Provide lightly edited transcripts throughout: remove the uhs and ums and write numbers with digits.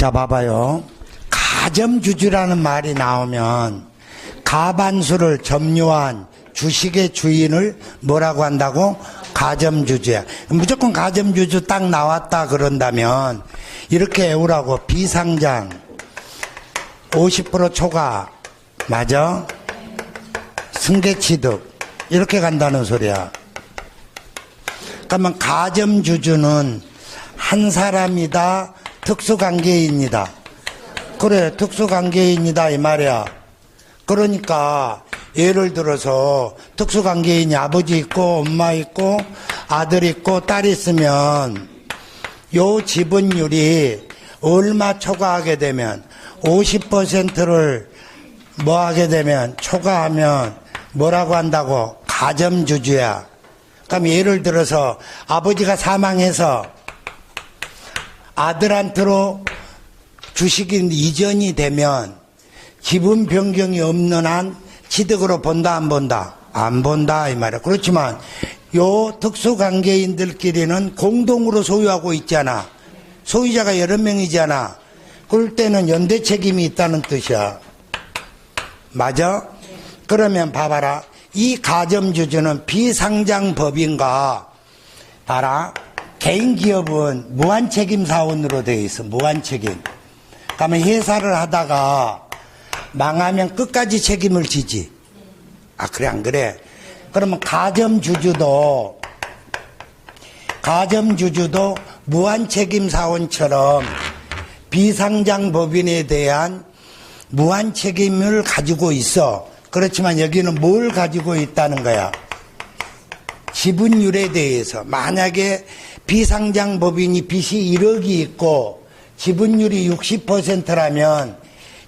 자, 봐봐요. 가점주주라는 말이 나오면 가반수를 점유한 주식의 주인을 뭐라고 한다고? 가점주주야. 무조건 가점주주 딱 나왔다 그런다면 이렇게 외우라고. 비상장 50% 초과 맞아? 승계취득 이렇게 간다는 소리야. 그러면 가점주주는 한 사람이다, 특수관계인이다. 그래, 특수관계인이다 이 말이야. 그러니까 예를 들어서 특수관계인이 아버지 있고 엄마 있고 아들 있고 딸 있으면 요 지분율이 얼마 초과하게 되면 50%를 뭐 하게 되면 초과하면 뭐라고 한다고? 가점주주야. 그럼 예를 들어서 아버지가 사망해서 아들한테로 주식이 이전이 되면 지분 변경이 없는 한 취득으로 본다 안 본다? 안 본다 이 말이야. 그렇지만 요 특수관계인들끼리는 공동으로 소유하고 있잖아. 소유자가 여러 명이잖아. 그럴 때는 연대 책임이 있다는 뜻이야. 맞아? 그러면 봐봐라. 이 가점주주는 비상장법인과 봐라. 개인기업은 무한책임사원으로 되어 있어. 무한책임. 그러면 회사를 하다가 망하면 끝까지 책임을 지지. 아, 그래 안 그래? 그러면 가점주주도 무한책임사원처럼 비상장법인에 대한 무한책임을 가지고 있어. 그렇지만 여기는 뭘 가지고 있다는 거야? 지분율에 대해서. 만약에 비상장법인이 빚이 1억이 있고 지분율이 60%라면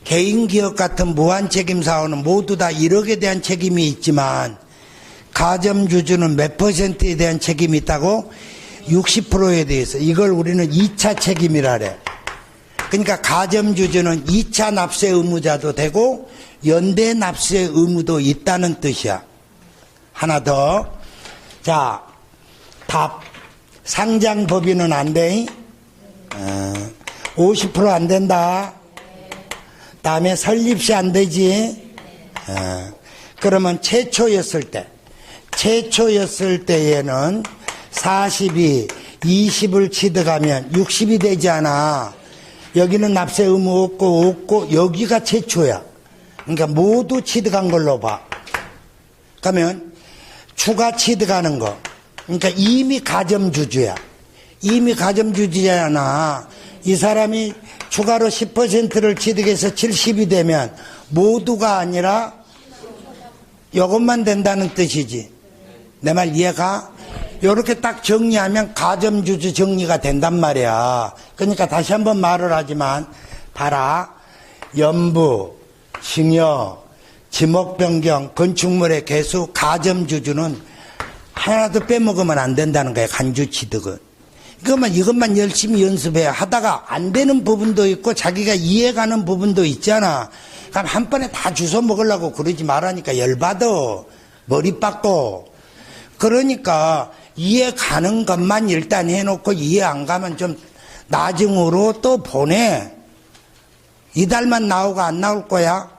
개인기업 같은 무한책임사원은 모두 다 1억에 대한 책임이 있지만 가점주주는 몇 %에 대한 책임이 있다고? 60%에 대해서. 이걸 우리는 2차 책임이라 그래. 그러니까 가점주주는 2차 납세 의무자도 되고 연대 납세 의무도 있다는 뜻이야. 하나 더. 자, 답. 상장법인은 안 돼? 50% 안 된다. 다음에 설립시 안 되지. 그러면 최초였을 때에는 40이 20을 취득하면 60이 되지 않아. 여기는 납세 의무 없고 여기가 최초야. 그러니까 모두 취득한 걸로 봐. 그러면 추가 취득하는 거. 그러니까 이미 가점주주야. 이미 가점주주잖아. 이 사람이 추가로 10%를 취득해서 70이 되면 모두가 아니라 이것만 된다는 뜻이지. 내 말 이해가? 이렇게 딱 정리하면 가점주주 정리가 된단 말이야. 그러니까 다시 한번 말을 하지만 봐라. 연부, 징여, 지목변경, 건축물의 개수, 가점주주는 하나도 빼먹으면 안 된다는 거야. 간주취득은. 이것만 열심히 연습해야 하다가 안 되는 부분도 있고 자기가 이해가는 부분도 있잖아. 그럼 한 번에 다 주워 먹으려고 그러지 말라니까. 열받아. 머리 빡고. 그러니까 이해 가는 것만 일단 해놓고 이해 안 가면 좀 나중으로 또 보내. 이달만 나오고 안 나올 거야.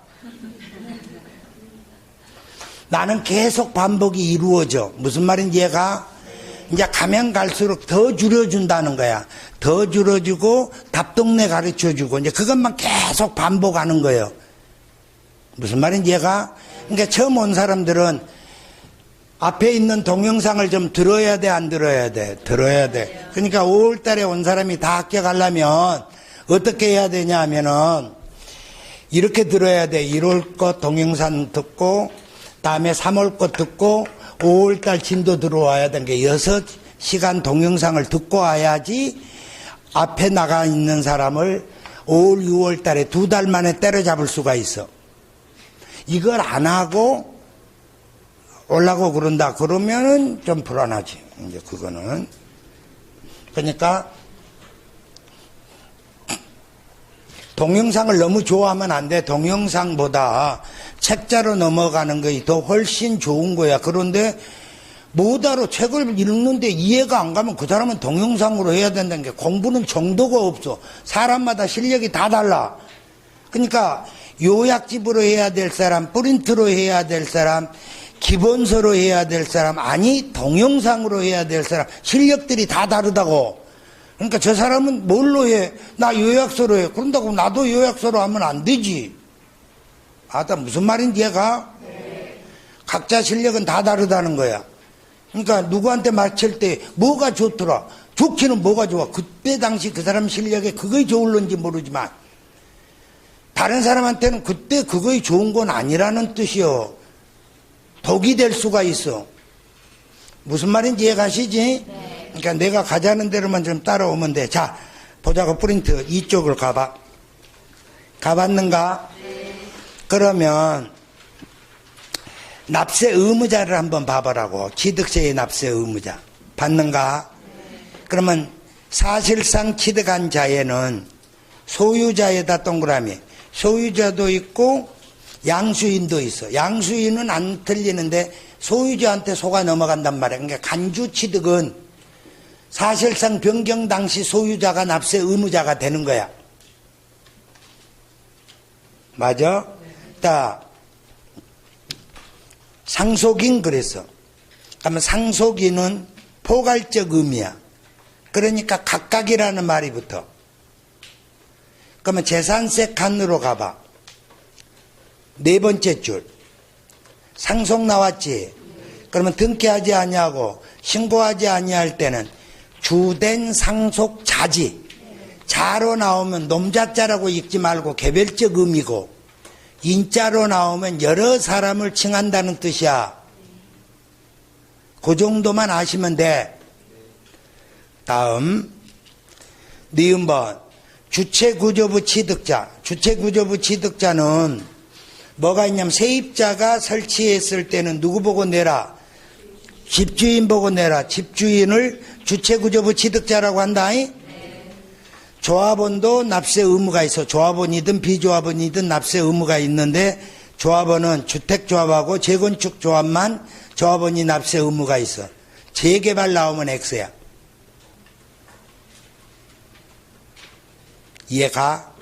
나는 계속 반복이 이루어져. 무슨 말인지 이해가? 이제 가면 갈수록 더 줄여준다는 거야. 더 줄여주고 답동네 가르쳐주고 이제 그것만 계속 반복하는 거예요. 무슨 말인지 이해가? 그러니까 처음 온 사람들은 앞에 있는 동영상을 좀 들어야 돼, 안 들어야 돼? 들어야 돼. 그러니까 5월 달에 온 사람이 다 합격하려면 어떻게 해야 되냐 하면은 이렇게 들어야 돼. 1월 거 동영상 듣고 다음에 3월 거 듣고 5월 달 진도 들어와야 되는 게 6시간 동영상을 듣고 와야지 앞에 나가 있는 사람을 5월, 6월 달에 2달 만에 때려잡을 수가 있어. 이걸 안 하고 올라고 그런다. 그러면은 좀 불안하지. 이제 그거는. 그러니까 동영상을 너무 좋아하면 안 돼. 동영상보다 책자로 넘어가는 것이 더 훨씬 좋은 거야. 그런데 뭐다로 책을 읽는데 이해가 안 가면 그 사람은 동영상으로 해야 된다는 게, 공부는 정도가 없어. 사람마다 실력이 다 달라. 그러니까 요약집으로 해야 될 사람, 프린트로 해야 될 사람, 기본서로 해야 될 사람, 아니 동영상으로 해야 될 사람, 실력들이 다 다르다고. 그러니까 저 사람은 뭘로 해? 나 요약서로 해. 그런다고 나도 요약서로 하면 안 되지. 아다 무슨 말인지 얘가? 각자 실력은 다 다르다는 거야. 그러니까 누구한테 맞출 때 뭐가 좋더라. 좋기는 뭐가 좋아. 그때 당시 그 사람 실력에 그거이 좋을런지 모르지만 다른 사람한테는 그때 그거이 좋은 건 아니라는 뜻이요. 독이 될 수가 있어. 무슨 말인지 이해가시지? 그러니까 내가 가자는 대로만 좀 따라오면 돼. 자, 보자고. 프린트 이쪽을 가봐. 가봤는가? 그러면 납세 의무자를 한번 봐보라고. 취득세의 납세 의무자. 봤는가? 그러면 사실상 취득한 자에는 소유자에다 동그라미. 소유자도 있고 양수인도 있어. 양수인은 안 틀리는데 소유자한테 속아 넘어간단 말이야. 그러니까 간주 취득은 사실상 변경 당시 소유자가 납세 의무자가 되는 거야. 맞아? 자, 상속인 그랬어. 그러면 상속인은 포괄적 의미야. 그러니까 각각이라는 말이 붙어. 그러면 재산세 칸으로 가봐. 네 번째 줄. 상속 나왔지? 그러면 등기하지 아니하고 신고하지 아니할 때는 주된 상속자지. 자로 나오면 놈자자라고 읽지 말고 개별적 의미고, 인자로 나오면 여러 사람을 칭한다는 뜻이야. 그 정도만 아시면 돼. 다음 니은번 주체구조부 취득자. 주체구조부 취득자는 뭐가 있냐면 세입자가 설치했을 때는 누구 보고 내라? 집주인 보고 내라. 집주인을 주체구조부 취득자라고 한다. 조합원도 납세 의무가 있어. 조합원이든 비조합원이든 납세 의무가 있는데 조합원은 주택조합하고 재건축조합만 조합원이 납세 의무가 있어. 재개발 나오면 X야. 이해가?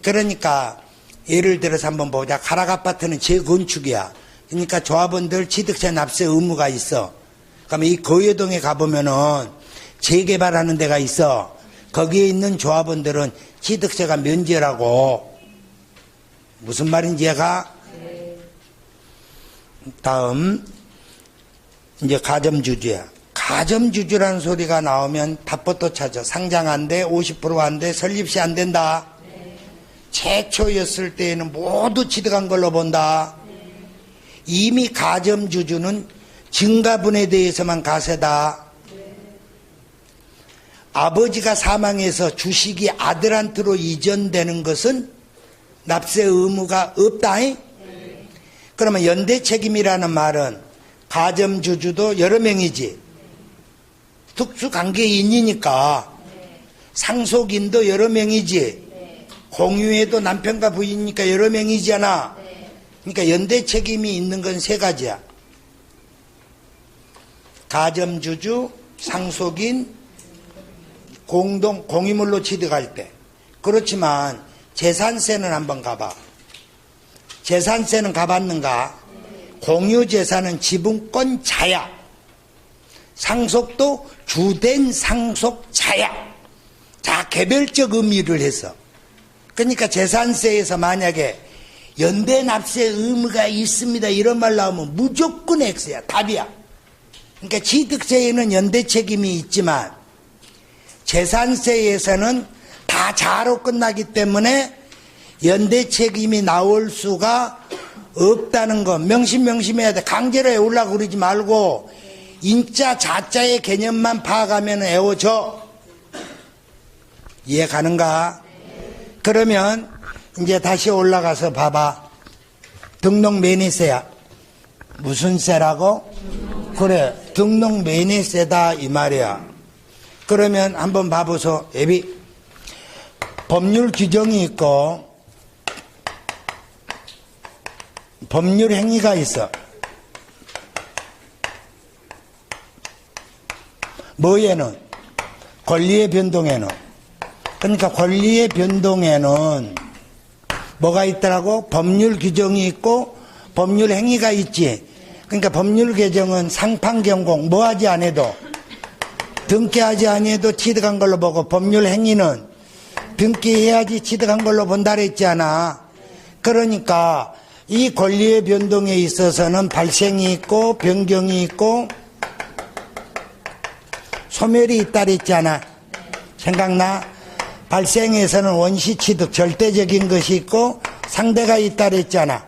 그러니까 예를 들어서 한번 보자. 가락아파트는 재건축이야. 그러니까 조합원들 취득세 납세 의무가 있어. 그러면 이 거여동에 가보면은 재개발하는 데가 있어. 거기에 있는 조합원들은 취득세가 면제라고. 무슨 말인지 얘가? 다음 이제 가점주주야. 가점주주라는 소리가 나오면 답부터 찾아. 상장 안 돼, 50% 안 돼, 설립시 안 된다. 최초였을 때에는 모두 취득한 걸로 본다. 이미 가점주주는 증가분에 대해서만 가세다. 아버지가 사망해서 주식이 아들한테로 이전되는 것은 납세 의무가 없다. 그러면 연대책임이라는 말은 가점주주도 여러 명이지. 특수관계인이니까. 상속인도 여러 명이지. 공유해도 남편과 부인이니까 여러 명이잖아. 그러니까 연대책임이 있는 건 세 가지야. 가점주주, 상속인, 공유물로 취득할 때. 그렇지만 재산세는 한번 가봐. 재산세는 가봤는가? 공유재산은 지분권자야. 상속도 주된 상속자야. 자, 개별적 의미를 해서. 그러니까 재산세에서 만약에 연대납세 의무가 있습니다 이런 말 나오면 무조건 X야. 답이야. 그러니까 취득세에는 연대책임이 있지만 재산세에서는 다 자로 끝나기 때문에 연대책임이 나올 수가 없다는 거 명심해야 돼. 강제로 애우려고 그러지 말고 인자 자자의 개념만 파악하면 애워져. 이해 가는가? 그러면 이제 다시 올라가서 봐봐. 등록 매니세야. 무슨 세라고? 그래, 등록 매니세다 이 말이야. 그러면 한번 봐보소. 예비. 법률 규정이 있고 법률 행위가 있어. 뭐에는? 권리의 변동에는. 그러니까 권리의 변동에는 뭐가 있더라고? 법률 규정이 있고 법률 행위가 있지. 그러니까 법률 개정은 상판경공 뭐 하지 않아도 등기하지 아니해도 취득한 걸로 보고, 법률 행위는 등기해야지 취득한 걸로 본다 그랬잖아. 그러니까 이 권리의 변동에 있어서는 발생이 있고 변경이 있고 소멸이 있다 그랬잖아. 생각나? 발생에서는 원시 취득 절대적인 것이 있고 상대가 있다 그랬잖아.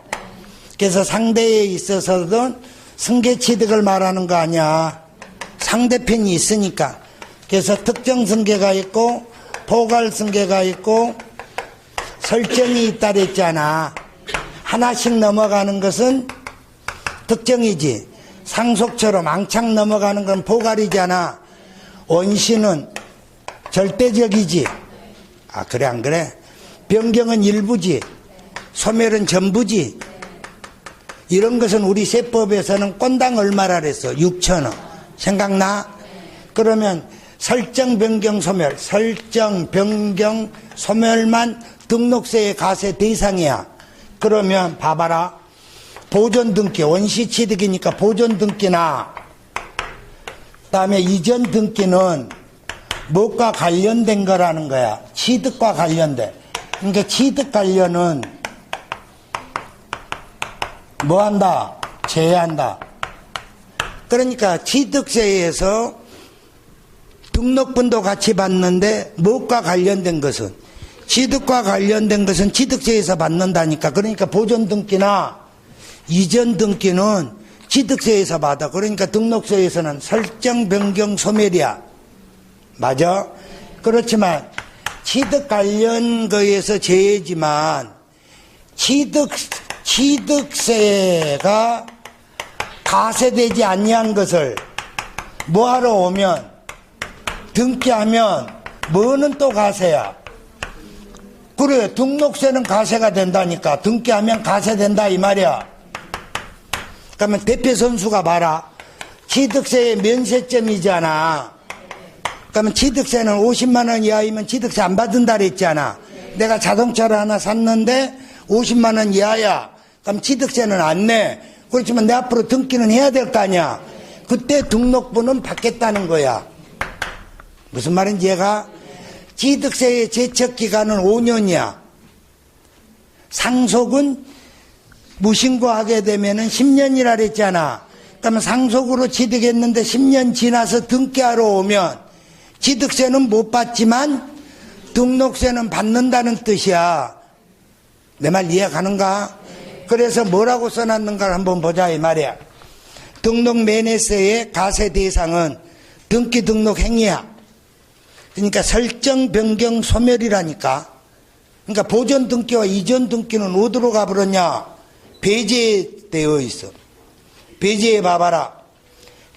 그래서 상대에 있어서도 승계 취득을 말하는 거 아니야. 상대편이 있으니까. 그래서 특정 승계가 있고 포괄 승계가 있고 설정이 있다 그랬잖아. 하나씩 넘어가는 것은 특정이지. 상속처럼 앙창 넘어가는 건 포괄이잖아. 원시는 절대적이지. 아, 그래 안 그래? 변경은 일부지. 소멸은 전부지. 이런 것은 우리 세법에서는 건당 얼마라 그랬어? 6,000원. 생각나? 그러면 설정, 변경, 소멸, 설정, 변경, 소멸만 등록세의 과세 대상이야. 그러면 봐봐라. 보존 등기, 원시 취득이니까 보존 등기나 그다음에 이전 등기는 무엇과 관련된 거라는 거야. 취득과 관련돼. 그러니까 취득 관련은 뭐 한다? 제외한다. 그러니까 취득세에서 등록분도 같이 받는데 무엇과 관련된 것은, 취득과 관련된 것은 취득세에서 받는다니까. 그러니까 보존 등기나 이전 등기는 취득세에서 받아. 그러니까 등록세에서는 설정, 변경, 소멸이야. 맞아? 그렇지만 취득 관련 거에서 제외지만 취득세가 과세되지 아니한 것을 뭐하러 오면 등기하면 뭐는 또 과세야. 그래, 등록세는 과세가 된다니까. 등기하면 과세된다 이 말이야. 그러면 대표 선수가 봐라. 취득세의 면세점이잖아. 그러면 취득세는 50만 원 이하이면 취득세 안 받는다 그랬잖아. 내가 자동차를 하나 샀는데 50만 원 이하야. 그럼 취득세는 안 내. 그렇지만 내 앞으로 등기는 해야 될 거 아니야. 그때 등록부는 받겠다는 거야. 무슨 말인지 얘가? 취득세의 제척기간은 5년이야. 상속은 무신고하게 되면은 10년이라 그랬잖아. 그러면 상속으로 취득했는데 10년 지나서 등기하러 오면 취득세는 못 받지만 등록세는 받는다는 뜻이야. 내 말 이해가는가? 그래서 뭐라고 써놨는가를 한번 보자 이 말이야. 등록 매매세의 과세 대상은 등기 등록 행위야. 그러니까 설정, 변경, 소멸이라니까. 그러니까 보존 등기와 이전 등기는 어디로 가버렸냐? 배제되어 있어. 배제해 봐봐라.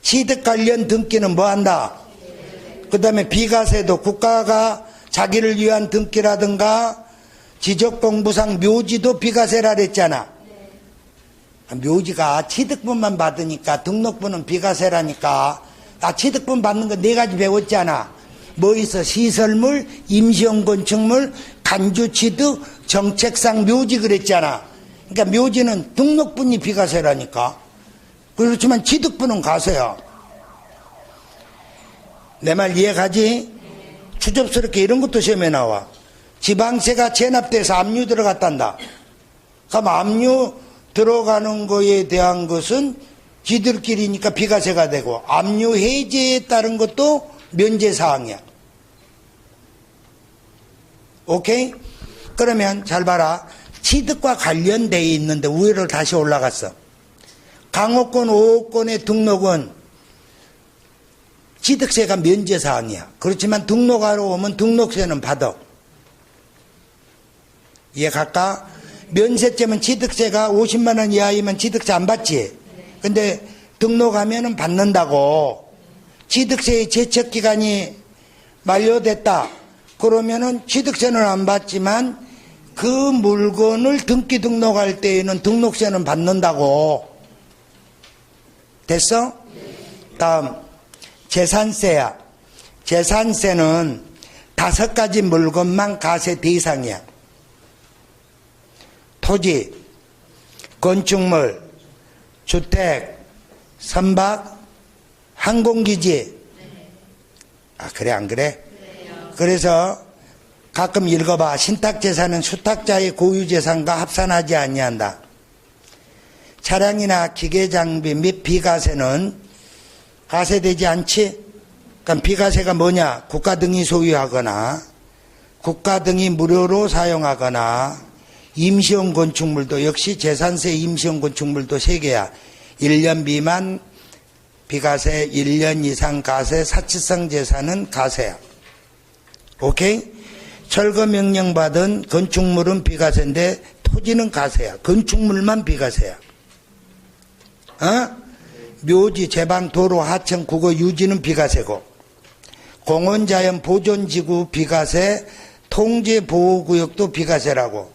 취득 관련 등기는 뭐 한다? 그 다음에 비과세도 국가가 자기를 위한 등기라든가 지적공부상 묘지도 비과세라 그랬잖아. 묘지가 취득분만 받으니까 등록분은 비과세라니까. 나 취득분 받는 거 4가지 배웠잖아. 뭐 있어? 시설물, 임시용 건축물, 간주취득, 정책상 묘지 그랬잖아. 그러니까 묘지는 등록분이 비과세라니까. 그렇지만 취득분은 과세야. 내 말 이해가지? 추접스럽게 이런 것도 시험에 나와. 지방세가 체납돼서 압류 들어갔단다. 그럼 압류 들어가는 거에 대한 것은 지들끼리니까 비과세가 되고, 압류 해제에 따른 것도 면제사항이야. 오케이? 그러면 잘 봐라. 취득과 관련되어 있는데 위로 다시 올라갔어. 강호권, 5호권의 등록은 취득세가 면제사항이야. 그렇지만 등록하러 오면 등록세는 받아. 이해갈까? 면세점은 취득세가 50만 원 이하이면 취득세 안 받지. 근데 등록하면은 받는다고. 취득세의 제척기간이 만료됐다. 그러면은 취득세는 안 받지만 그 물건을 등기 등록할 때에는 등록세는 받는다고. 됐어? 다음 재산세야. 재산세는 5가지 물건만 과세 대상이야. 토지, 건축물, 주택, 선박, 항공기지. 아, 그래, 안 그래? 그래서 가끔 읽어봐. 신탁재산은 수탁자의 고유재산과 합산하지 아니한다. 차량이나 기계장비 및 비과세는 과세되지 않지? 그럼 비과세가 뭐냐? 국가 등이 소유하거나 국가 등이 무료로 사용하거나 임시용 건축물도 역시 재산세 임시용 건축물도 3개야. 1년 미만 비과세, 1년 이상 과세, 사치성 재산은 과세야. 오케이? 철거 명령 받은 건축물은 비과세인데 토지는 과세야. 건축물만 비과세야. 묘지, 제방, 도로, 하천, 국어, 유지는 비과세고, 공원자연 보존지구 비과세, 통제보호구역도 비과세라고.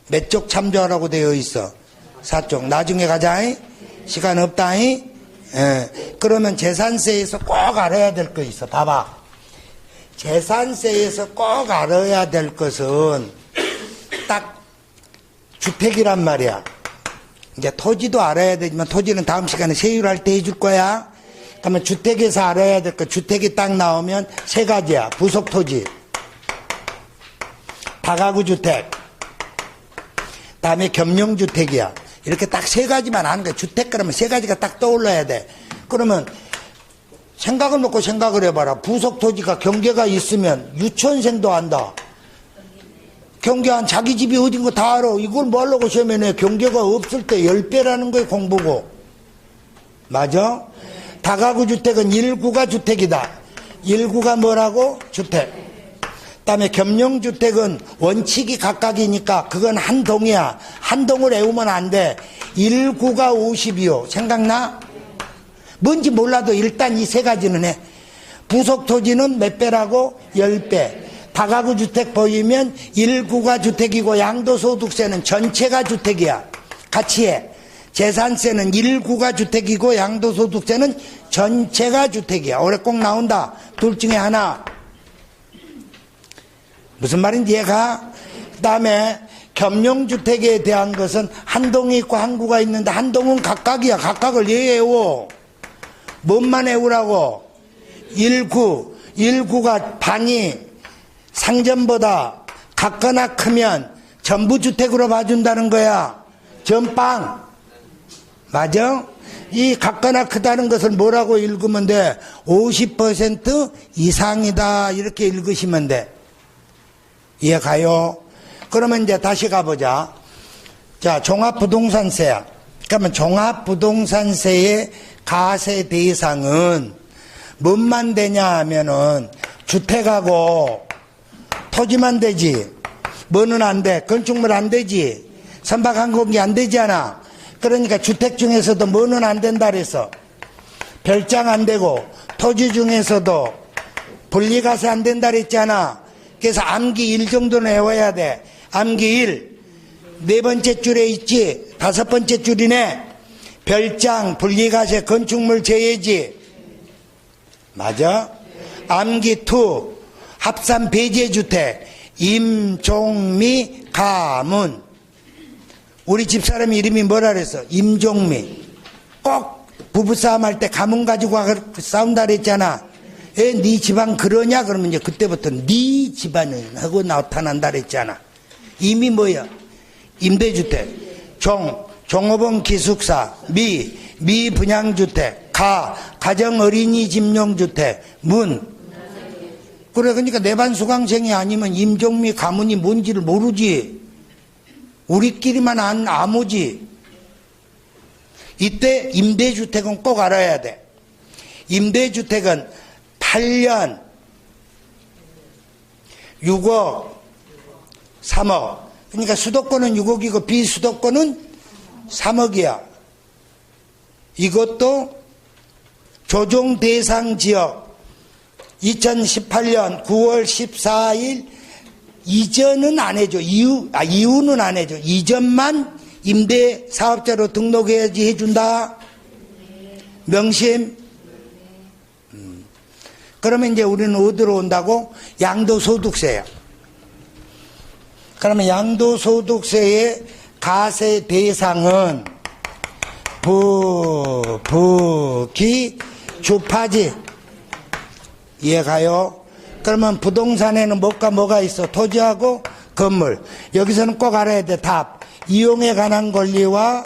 몇 쪽 참조하라고 되어 있어? 4쪽. 나중에 가자. 시간 없다. 그러면 재산세에서 꼭 알아야 될 거 있어. 봐봐. 재산세에서 꼭 알아야 될 것은 딱 주택이란 말이야. 이제 토지도 알아야 되지만 토지는 다음 시간에 세율할 때 해줄 거야. 그러면 주택에서 알아야 될 거, 주택이 딱 나오면 3가지야. 부속토지, 다가구 주택, 다음에 겸용주택이야. 이렇게 딱 3가지만 아는 거야. 주택 그러면 3가지가 딱 떠올라야 돼. 그러면 생각을 놓고 생각을 해봐라. 부속토지가 경계가 있으면 유치원생도 안다. 경계한 자기 집이 어딘 거 다 알아. 이걸 뭐 하려고 시험에내. 경계가 없을 때 10배라는 거에 공부고. 맞아? 다가구 주택은 1구가 주택이다. 1구가 뭐라고? 주택. 그다음에 겸용주택은 원칙이 각각이니까 그건 한 동이야. 한 동을 외우면 안 돼. 1구가 50이요. 생각나? 뭔지 몰라도 일단 이 3가지는 해. 부속토지는 몇 배라고? 10배. 다가구 주택 보이면 1구가 주택이고 양도소득세는 전체가 주택이야. 같이 해. 재산세는 1구가 주택이고 양도소득세는 전체가 주택이야. 올해 꼭 나온다. 둘 중에 하나. 무슨 말인지 이해가? 그 다음에 겸용주택에 대한 것은 한 동이 있고 한 구가 있는데 한 동은 각각이야. 각각을 외워. 뭔만 외우라고? 1구. 1구가 방이 상점보다 같거나 크면 전부 주택으로 봐준다는 거야. 전방. 맞아? 이 같거나 크다는 것을 뭐라고 읽으면 돼? 50% 이상이다. 이렇게 읽으시면 돼. 이해가요? 그러면 이제 다시 가보자. 자, 종합부동산세야. 그러면 종합부동산세의 과세 대상은 뭔만 되냐 하면은 주택하고 토지만 되지. 뭐는 안 돼? 건축물 안 되지. 선박항공기 안 되잖아. 그러니까 주택 중에서도 뭐는 안 된다 그래서 별장 안 되고 토지 중에서도 분리과세 안 된다 그랬잖아. 그래서 암기 1 정도는 외워야 돼. 암기 1. 4번째 줄에 있지. 5번째 줄이네. 별장, 분리과세, 건축물 제외지. 맞아? 암기 2. 합산 배제주택. 임종미, 가문. 우리 집사람 이름이 뭐라 그랬어? 임종미. 꼭 부부싸움 할 때 가문 가지고 싸운다 그랬잖아. 네 집안 그러냐? 그러면 이제 그때부터 네 집안은 하고 나타난다 그랬잖아. 임이 뭐야? 임대주택. 종업원 기숙사. 미분양주택. 가정어린이집용주택. 그래, 그러니까 내반수강생이 아니면 임종미 가문이 뭔지를 모르지. 우리끼리만 아무지. 이때 임대주택은 꼭 알아야 돼. 임대주택은 8년 6억 3억. 그러니까 수도권은 6억이고 비수도권은 3억이야. 이것도 조정 대상 지역 2018년 9월 14일 이전은 안 해줘. 이후는 안 해줘. 이전만 임대 사업자로 등록해야지 해준다. 명심. 그러면 이제 우리는 어디로 온다고? 양도소득세야. 그러면 양도소득세의 과세 대상은 기, 주파지. 이해가요? 그러면 부동산에는 뭐가 있어? 토지하고 건물. 여기서는 꼭 알아야 돼. 답. 이용에 관한 권리와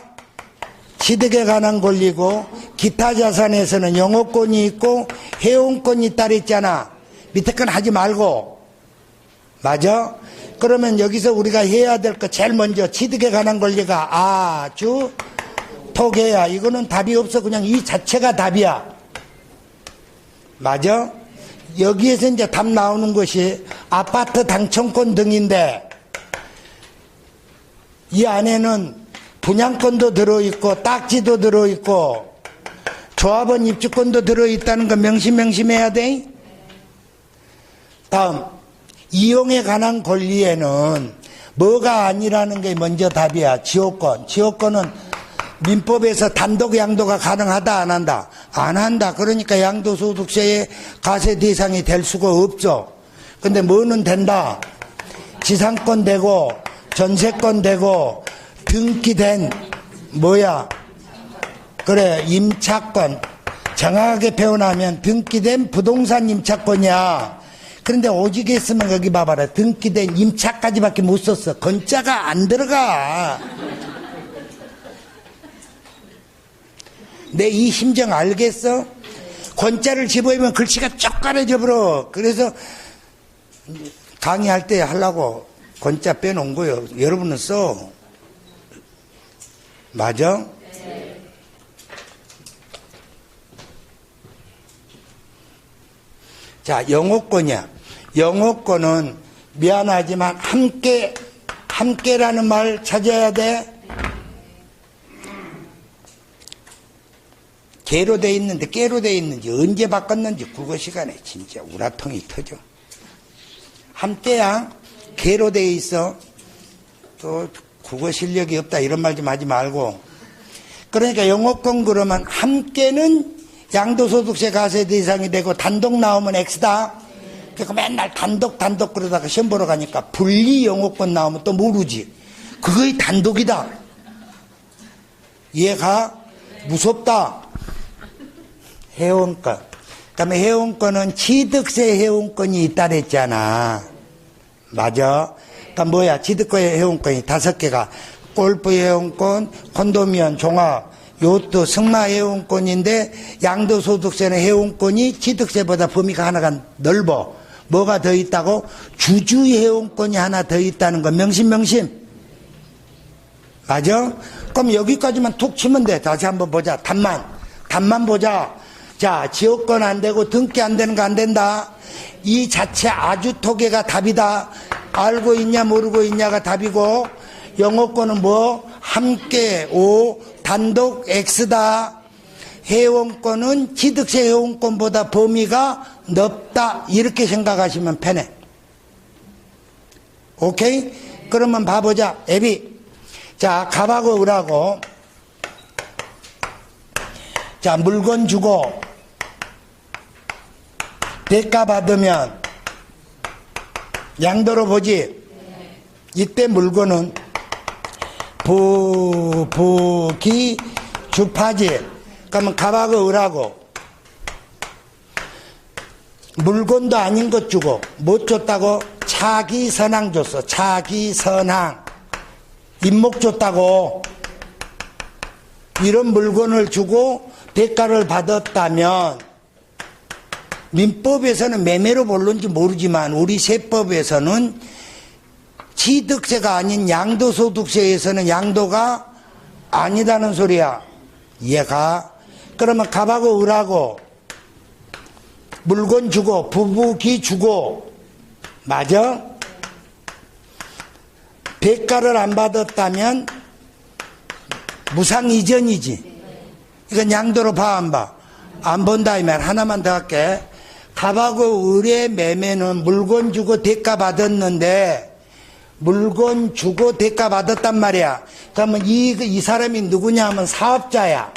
취득에 관한 권리고, 기타 자산에서는 영업권이 있고 해운권이 있다 그랬잖아. 밑에 건 하지 말고. 맞아? 그러면 여기서 우리가 해야 될 거 제일 먼저 취득에 관한 권리가 아주 토개야. 이거는 답이 없어. 그냥 이 자체가 답이야. 맞아? 여기에서 이제 답 나오는 것이 아파트 당첨권 등인데, 이 안에는 분양권도 들어있고 딱지도 들어있고 조합원 입주권도 들어있다는 거 명심해야 돼. 다음, 이용에 관한 권리에는 뭐가 아니라는 게 먼저 답이야. 지호권. 지호권은 민법에서 단독 양도가 가능하다 안 한다? 안 한다. 그러니까 양도소득세의 과세 대상이 될 수가 없죠. 근데 뭐는 된다? 지상권 되고 전세권 되고 등기된 그래, 임차권. 정확하게 표현하면 등기된 부동산 임차권이야. 그런데 오직 했으면 여기 봐봐라. 등기된 임차까지밖에 못 썼어. 건자가 안 들어가. 내 이 심정 알겠어? 권자를 집어넣으면 글씨가 쪽가려져 버려. 그래서 강의할 때 하려고 권자 빼놓은 거예요. 여러분은 써. 맞아? 네. 자, 영업권이야. 영업권은 미안하지만 함께라는 말 찾아야 돼. 개로 돼 있는데 깨로 돼 있는지 언제 바꿨는지 국어 시간에 진짜 우라통이 터져. 함께야. 개로 돼 있어. 또 국어 실력이 없다 이런 말 좀 하지 말고. 그러니까 영업권 그러면 함께는 양도소득세 과세 대상이 되고 단독 나오면 X다. 그러니까 맨날 단독 그러다가 시험 보러 가니까 분리 영업권 나오면 또 모르지. 그거의 단독이다. 이해가? 무섭다. 해운권. 그다음에 해운권은 취득세 해운권이 있다 그랬잖아. 맞아. 그러니까 취득세 해운권이 5개가 골프 해운권, 콘도미언, 종합, 요트, 승마 해운권인데 양도소득세는 해운권이 취득세보다 범위가 하나가 넓어. 뭐가 더 있다고? 주주 해운권이 하나 더 있다는 거. 명심. 맞아? 그럼 여기까지만 툭 치면 돼. 다시 한번 보자. 답만 보자. 자, 지역권 안 되고 등기 안 되는 거 안 된다. 이 자체 아주 토개가 답이다. 알고 있냐 모르고 있냐가 답이고, 영어권은 함께 O, 단독 X다. 해운권은 취득세 해운권보다 범위가 넓다. 이렇게 생각하시면 편해. 오케이? 그러면 봐보자. 애비. 자, 갑하고 을하고. 자, 물건 주고 대가 받으면 양도로 보지. 이때 물건은 기, 주파지. 그러면 갑하고 을하고 물건도 아닌 것 주고 못 줬다고? 차기선항 줬어. 차기선항. 임목 줬다고. 이런 물건을 주고 대가를 받았다면, 민법에서는 매매로 볼는지 모르지만 우리 세법에서는 취득세가 아닌 양도소득세에서는 양도가 아니다는 소리야. 이해가? 그러면 갑하고 을하고 물건 주고 부부기 주고, 맞아? 대가를 안 받았다면 무상 이전이지. 이건 양도로 봐, 안 봐? 안 본다 이 말. 하나만 더 할게. 갑하고 을의 매매는 물건 주고 대가 받았는데, 물건 주고 대가 받았단 말이야. 그러면 이 사람이 누구냐 하면 사업자야.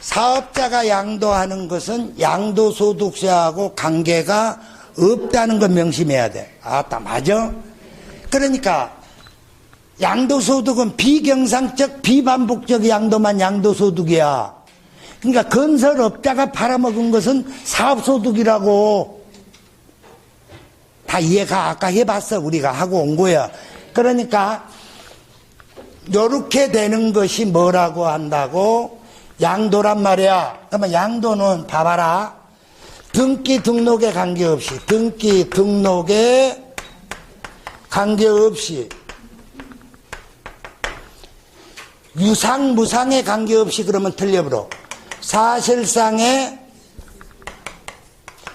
사업자가 양도하는 것은 양도소득세하고 관계가 없다는 걸 명심해야 돼. 아따, 맞아? 그러니까 양도소득은 비경상적, 비반복적 양도만 양도소득이야. 그러니까 건설업자가 팔아먹은 것은 사업소득이라고. 다 이해가 아까 해봤어. 우리가 하고 온 거야. 그러니까 요렇게 되는 것이 뭐라고 한다고? 양도란 말이야. 그러면 양도는 봐봐라. 등기 등록에 관계없이, 등기 등록에 관계없이, 유상 무상에 관계없이 그러면 틀려버려. 사실상의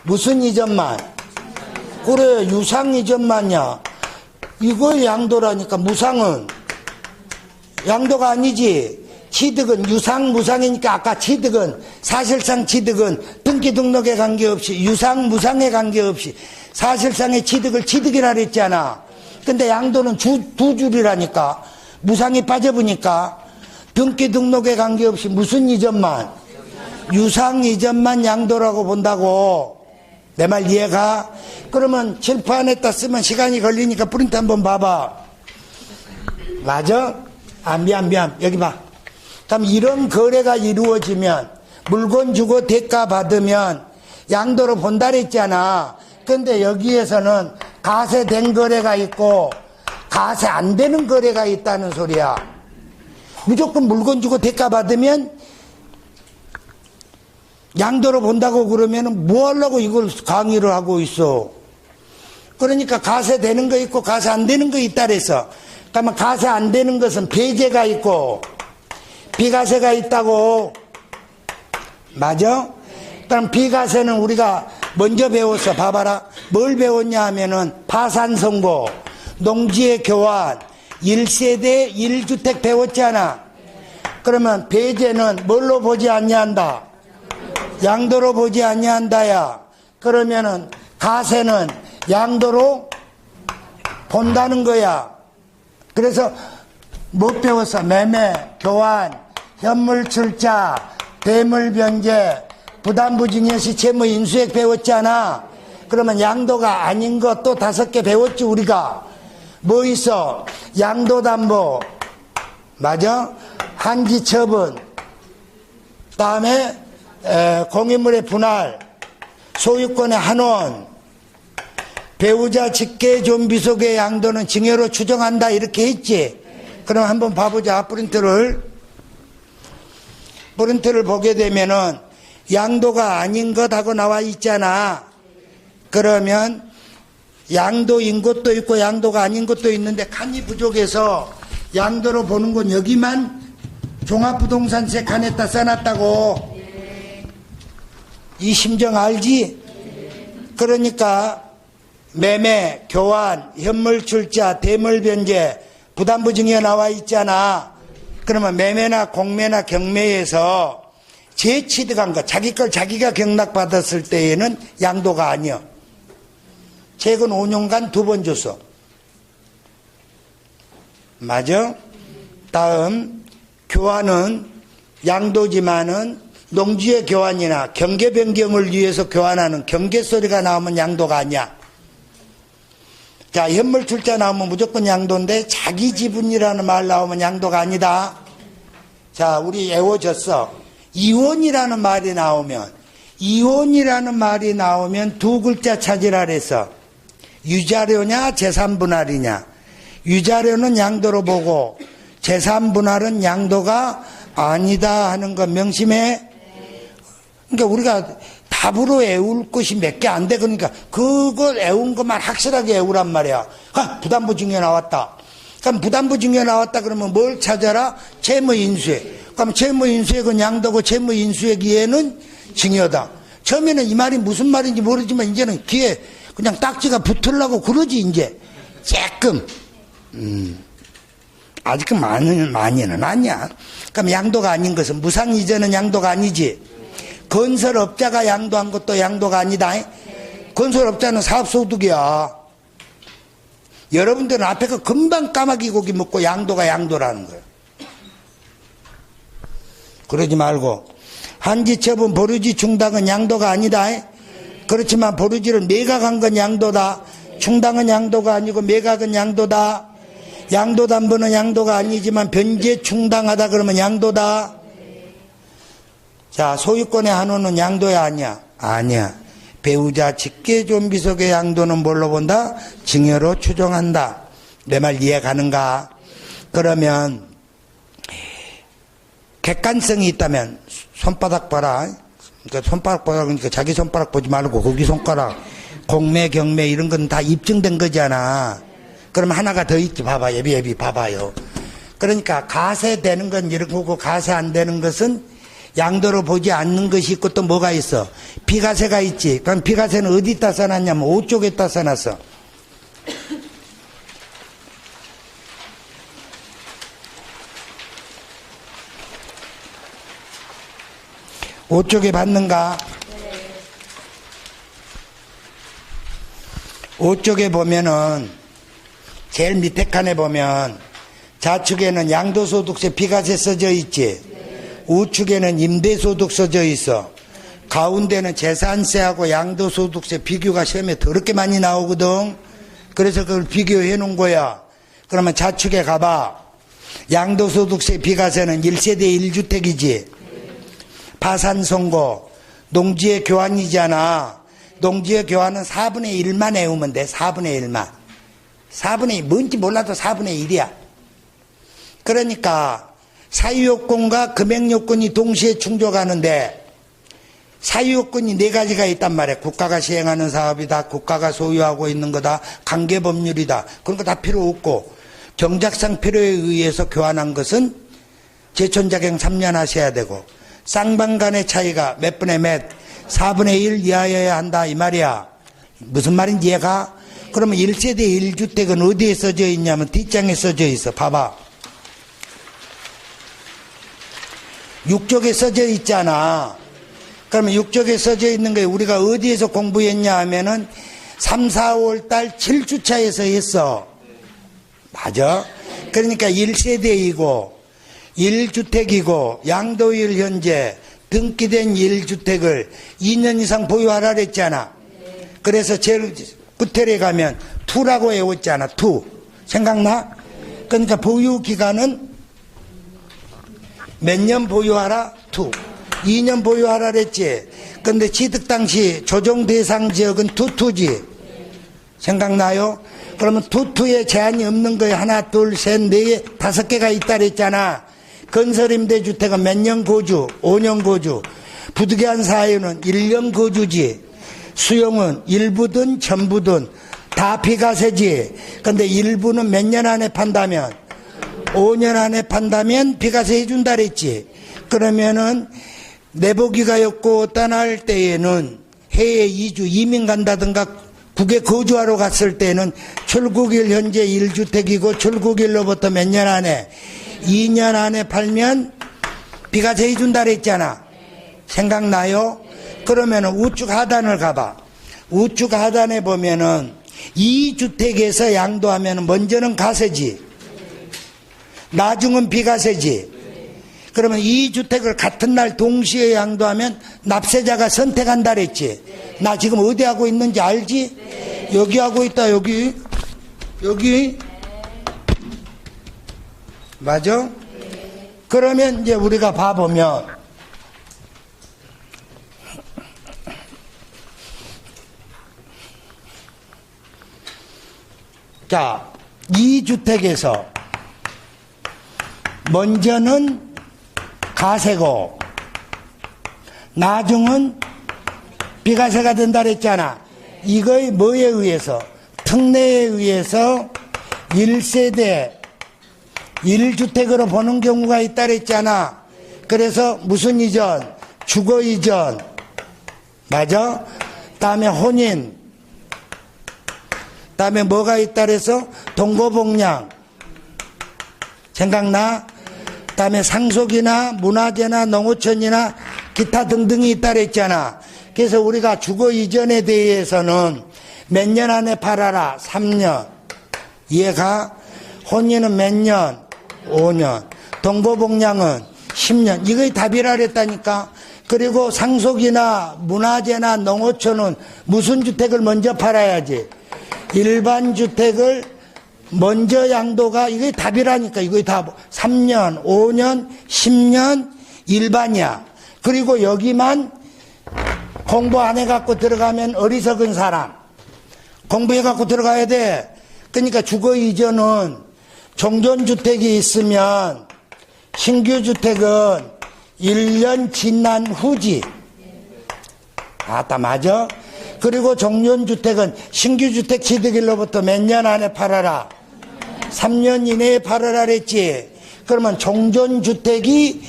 무슨 이전만? 그래, 유상 이전만이야. 이걸 양도라니까. 무상은 양도가 아니지. 취득은 유상 무상이니까 아까 취득은 사실상 취득은 등기 등록에 관계없이 유상 무상에 관계없이 사실상의 취득을 취득이라 그랬잖아. 근데 양도는 두 줄이라니까. 무상이 빠져보니까 등기 등록에 관계없이 무슨 이전만? 유상 이전만 양도라고 본다고. 내 말 이해가? 그러면 칠판에다 쓰면 시간이 걸리니까 프린트 한번 봐봐. 맞아? 아, 미안. 여기 봐. 그럼 이런 거래가 이루어지면 물건 주고 대가 받으면 양도로 본다 그랬잖아. 근데 여기에서는 가세된 거래가 있고 가세 안 되는 거래가 있다는 소리야. 무조건 물건 주고 대가 받으면 양도로 본다고 그러면 뭐 하려고 이걸 강의를 하고 있어. 그러니까 가세 되는 거 있고 가세 안 되는 거 있다 그래서. 그러면 가세 안 되는 것은 배제가 있고 비가세가 있다고. 맞아? 그럼 비가세는 우리가 먼저 배웠어. 봐봐라. 뭘 배웠냐 하면은 파산선고, 농지의 교환, 1세대 1주택 배웠잖아. 그러면 배제는 뭘로 보지 않냐 한다? 양도로 보지 않냐 한다야. 그러면은 가세는 양도로 본다는 거야. 그래서 못 배웠어. 매매, 교환, 현물 출자, 대물 변제, 부담부증여시 채무 인수액 배웠잖아. 그러면 양도가 아닌 것 또 5개 배웠지 우리가. 뭐 있어? 양도담보, 맞아? 한지처분, 다음에 공유물의 분할, 소유권의 환원, 배우자 직계 좀비속의 양도는 증여로 추정한다 이렇게 했지. 그럼 한번 봐보자. 프린트를 보게 되면은 양도가 아닌 것하고 나와 있잖아. 그러면 양도인 것도 있고 양도가 아닌 것도 있는데 칸이 부족해서 양도로 보는 건 여기만 종합부동산세 칸에다 써놨다고. 이 심정 알지? 그러니까 매매, 교환, 현물 출자, 대물 변제, 부담부증여 나와 있잖아. 그러면 매매나 공매나 경매에서 재취득한 거, 자기 걸 자기가 경락받았을 때에는 양도가 아니야. 최근 5년간 2번 줬어. 맞아? 다음, 교환은 양도지만은 농지의 교환이나 경계 변경을 위해서 교환하는 경계 소리가 나오면 양도가 아니야. 자, 현물 출자 나오면 무조건 양도인데 자기 지분이라는 말 나오면 양도가 아니다. 자, 우리 외워졌어. 이혼이라는 말이 나오면 두 글자 찾으라 그래서 유자료냐 재산분할이냐. 유자료는 양도로 보고 재산분할은 양도가 아니다 하는 거 명심해. 그러니까 우리가 답으로 외울 것이 몇 개 안 돼. 그러니까 그걸 외운 것만 확실하게 외우란 말이야. 부담부증여 나왔다. 그럼 부담부증여 나왔다 그러면 뭘 찾아라? 채무인수액. 그럼 채무인수액은 양도고 채무인수액 이해는 증여다. 처음에는 이 말이 무슨 말인지 모르지만 이제는 귀에 그냥 딱지가 붙으려고 그러지 이제. 조금. 아직 많이는 아니야. 그럼 양도가 아닌 것은 무상 이전은 양도가 아니지. 건설업자가 양도한 것도 양도가 아니다. 건설업자는 사업소득이야. 여러분들은 앞에 거 금방 까마귀 고기 먹고 양도가 양도라는 거예요. 그러지 말고 한지처분 보류지 충당은 양도가 아니다. 그렇지만 보류지를 매각한 건 양도다. 충당은 양도가 아니고 매각은 양도다. 양도담보는 양도가 아니지만 변제 충당하다 그러면 양도다. 자, 소유권의 한호는 양도야 아니야? 아니야. 배우자 직계존비속의 양도는 뭘로 본다? 증여로 추정한다. 내 말 이해 가는가? 그러면 객관성이 있다면 손바닥 봐라. 그러니까 손바닥 보라 그러니까 자기 손바닥 보지 말고 거기 손가락, 공매, 경매 이런 건 다 입증된 거잖아. 그러면 하나가 더 있지. 봐봐. 예비 봐봐요. 그러니까 가세되는 건 이런 거고 가세 안 되는 것은 양도로 보지 않는 것이 있고 또 뭐가 있어? 비가세가 있지. 그럼 비가세는 어디다 써놨냐면 5쪽에다 써놨어. 5쪽에 봤는가? 5쪽에 보면은 제일 밑에 칸에 보면 좌측에는 양도소득세 비과세 써져 있지. 우측에는 임대소득 써져 있어. 가운데는 재산세하고 양도소득세 비교가 시험에 더럽게 많이 나오거든. 그래서 그걸 비교해 놓은 거야. 그러면 좌측에 가봐. 양도소득세 비과세는 1세대 1주택이지. 파산선고, 농지의 교환이잖아. 농지의 교환은 4분의 1만 외우면 돼. 4분의 1만. 4분의 1, 뭔지 몰라도 4분의 1이야. 그러니까 사유요건과 금액요건이 동시에 충족하는데 사유요건이 4가지가 있단 말이야. 국가가 시행하는 사업이다. 국가가 소유하고 있는 거다. 관계법률이다. 그런 거 다 필요 없고 경작상 필요에 의해서 교환한 것은 제촌자경 3년 하셔야 되고 쌍방 간의 차이가 몇 분의 몇? 4분의 1 이하여야 한다 이 말이야. 무슨 말인지 이해가? 그러면 1세대 1주택은 어디에 써져 있냐면 뒷장에 써져 있어. 봐봐. 6쪽에 써져 있잖아. 그러면 6쪽에 써져 있는 게 우리가 어디에서 공부했냐 하면은 3, 4, 5월 달 7주차에서 했어. 맞아? 그러니까 1세대이고 1주택이고 양도일 현재 등기된 1주택을 2년 이상 보유하라 그랬잖아. 그래서 제일 끝에 가면 2라고 외웠잖아. 2. 생각나? 그러니까 보유기간은 몇 년 보유하라? 2. 2년 보유하라 그랬지. 근데 취득 당시 조정 대상 지역은 투투지. 생각나요? 그러면 투투에 제한이 없는 거에 하나, 둘, 셋, 네 개, 5개가 있다 그랬잖아. 건설임대주택은 몇 년 거주? 5년 거주. 부득이한 사유는 1년 거주지. 수용은 일부든 전부든 다 비과세지. 근데 일부는 몇 년 안에 판다면? 5년 안에 판다면 비과세 해준다 그랬지. 그러면은 내보기가였고 떠날 때에는 해외 2주 이민 간다든가 국외 거주하러 갔을 때는 출국일 현재 1주택이고 출국일로부터 몇 년 안에 2년 안에 팔면 비과세 해준다 그랬잖아. 생각나요? 그러면은 우측 하단을 가봐. 우측 하단에 보면은 2주택에서 양도하면은 먼저는 가세지. 나중은 비과세지. 그러면 2주택을 같은 날 동시에 양도하면 납세자가 선택한다 그랬지. 나 지금 어디 하고 있는지 알지? 여기 하고 있다. 여기. 맞아? 그러면 이제 우리가 봐보면 자, 2주택에서 먼저는 가세고 나중은 비과세가 된다 그랬잖아. 이거의 뭐에 의해서? 특례에 의해서 1세대 1주택으로 보는 경우가 있다 그랬잖아. 그래서 무슨 이전? 주거 이전. 맞아? 다음에 혼인. 다음에 뭐가 있다 그래서? 동거복량. 생각나? 다음에 상속이나 문화재나 농어촌이나 기타 등등이 있다 그랬잖아. 그래서 우리가 주거 이전에 대해서는 몇 년 안에 팔아라? 3년. 이해가? 혼인은 몇 년? 5년. 동거복량은 10년. 이거의 답이라 그랬다니까. 그리고 상속이나 문화재나 농어촌은 무슨 주택을 먼저 팔아야지? 일반 주택을 먼저 양도가, 이게 답이라니까. 이거 다 3년, 5년, 10년 일반이야. 그리고 여기만 공부 안 해갖고 들어가면 어리석은 사람. 공부해갖고 들어가야 돼. 그러니까 주거 이전은 종전주택이 있으면 신규주택은 1년 지난 후지. 아따, 맞아? 그리고 종전주택은 신규주택 취득일로부터 몇 년 안에 팔아라? 3년 이내에 팔아라 그랬지. 그러면 종전주택이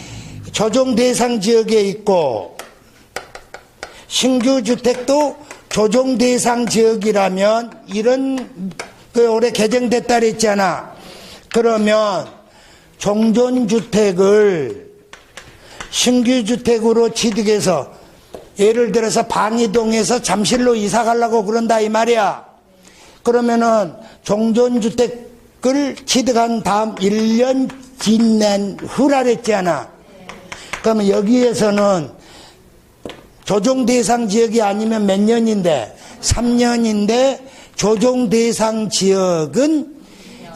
조정대상 지역에 있고 신규주택도 조정대상 지역이라면 이런 올해 개정됐다 그랬잖아. 그러면 종전주택을 신규주택으로 취득해서 예를 들어서 방이동에서 잠실로 이사 가려고 그런다 이 말이야. 그러면은 종전주택을 취득한 다음 1년 지난 후라 그랬잖아. 그러면 여기에서는 조정대상 지역이 아니면 몇 년인데? 3년인데 조정대상 지역은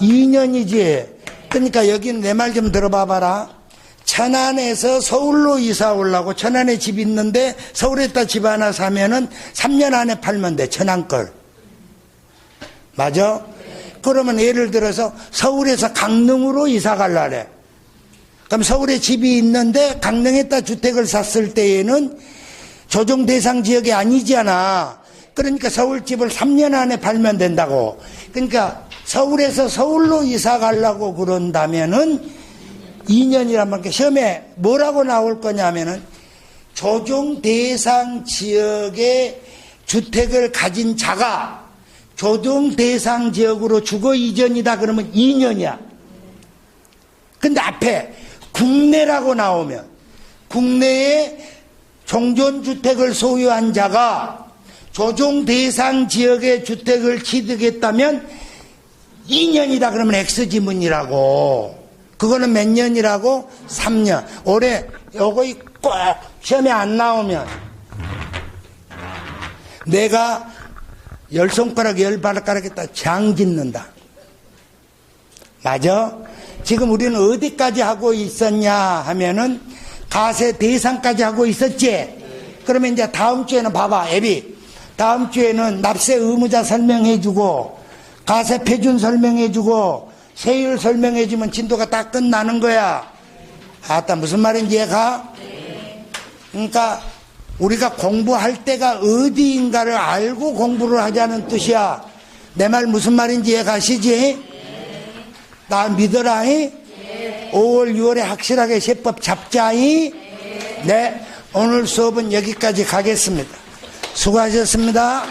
2년이지. 그러니까 여기는 내 말 좀 들어봐봐라. 천안에서 서울로 이사 오려고 천안에 집 있는데 서울에다 집 하나 사면은 3년 안에 팔면 돼. 천안 걸. 맞아? 그러면 예를 들어서 서울에서 강릉으로 이사 갈라래. 그럼 서울에 집이 있는데 강릉에다 주택을 샀을 때에는 조정 대상 지역이 아니잖아. 그러니까 서울집을 3년 안에 팔면 된다고. 그러니까 서울에서 서울로 이사 가려고 그런다면은 2년이란 말이야. 시험에 뭐라고 나올 거냐면은 조정 대상 지역의 주택을 가진 자가 조정 대상 지역으로 주거 이전이다 그러면 2년이야. 근데 앞에 국내라고 나오면 국내에 종전주택을 소유한 자가 조정 대상 지역의 주택을 취득했다면 2년이다 그러면 X지문이라고. 그거는 몇 년이라고? 3년. 올해 요거 꼭 시험에 안 나오면 내가 10손가락 10발가락에다 장 짓는다. 맞아? 지금 우리는 어디까지 하고 있었냐 하면은 가세 대상까지 하고 있었지? 그러면 이제 다음 주에는 봐봐, 애비. 다음 주에는 납세 의무자 설명해주고 가세 표준 설명해주고 세율 설명해주면 진도가 딱 끝나는 거야. 아따, 무슨 말인지 이해가? 그러니까 우리가 공부할 때가 어디인가를 알고 공부를 하자는 뜻이야. 내 말 무슨 말인지 이해가시지? 나 믿어라이? 5월 6월에 확실하게 세법 잡자이? 네, 오늘 수업은 여기까지 가겠습니다. 수고하셨습니다.